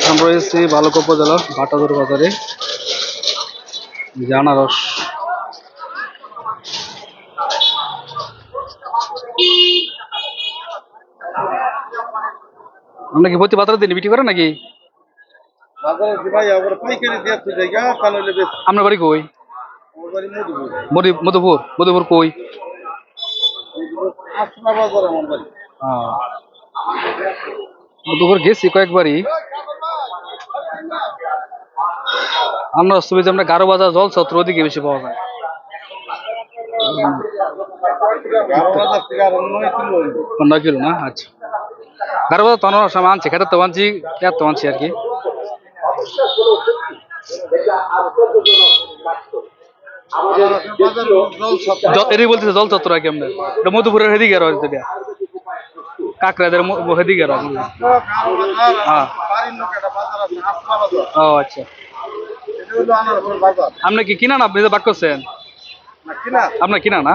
আমরা রয়েছি ভালুকা উপজেলার ভাটাদুর বাজারে। আনারস আমরা কি প্রতি বাজারে দিন বিক্রি করে নাকি? আপনার বাড়ি কই? মধুপুর। মধুপুর কই? মধুপুর গেছি কয়েকবারই। আমরা সুবিধা আমরা গারো বাজার জল ছত্র ওদিকে বেশি পাওয়া যায়। 9 কিলো না? আচ্ছা, গারো বাজার তো সময় আনছি, খেতে তো আনছি, খেতে তো আনছি আর কি। এটাই বলতেছে জল চত্বর আর কি। আমরা এটা মধুপুরের হেদিকে আর এটা কাকরাদের হেদিকে আর। হ্যাঁ, ও আচ্ছা। আপনি কি কিনা না আপনি যে বাক করছেন? আপনার কিনা না?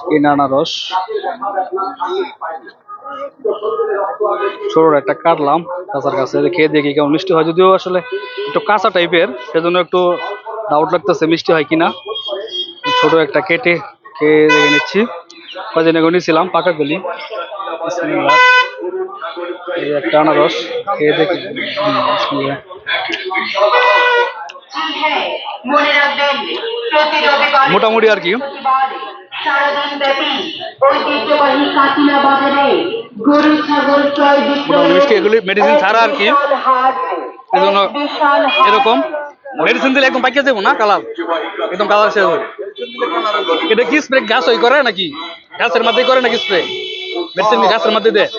কিনা আনারস ছোট একটা কাটলাম কাঁচার কাছে, খেয়ে দেখি কেমন মিষ্টি হয়। যদিও আসলে একটু কাঁচা টাইপের, সেজন্য একটু ডাউট লাগতেছে মিষ্টি হয় কিনা। ছোট একটা কেটে খেয়ে দেখে নিচ্ছি। কদিন আগে নিয়েছিলাম পাকা গুলি। একটা আনারস খেয়ে দেখি। মোটামুটি আর কি মিষ্টি, এগুলি মেডিসিন ছাড়া আর কি। এই জন্য এরকম মেডিসিন দিলে একদম পাকিয়ে যাবো না, কালার একদম কালার শেষ হবে। এটা কি স্প্রে গাছ ওই করে নাকি? গাছের মধ্যে করে নাকি স্প্রে? মেডিসিন গাছের মধ্যে দেয়,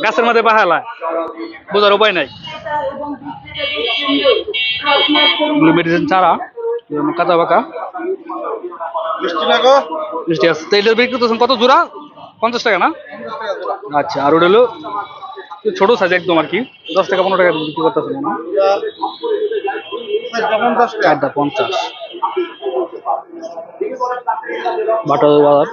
গাছের মধ্যে পাহালায়, বোঝার উপায় নাই। মেডিসিন ছাড়া কাঁচা পাকা মিষ্টি আছে। তো এটা বিক্রি করতেছেন কত জোড়া? 50 টাকা না? আচ্ছা, আর ওটা হলো ছোট সাইজ একদম আর কি, 10 টাকা 15 টাকা বিক্রি করতেছেন না? 4টা 50। বাটার বাজার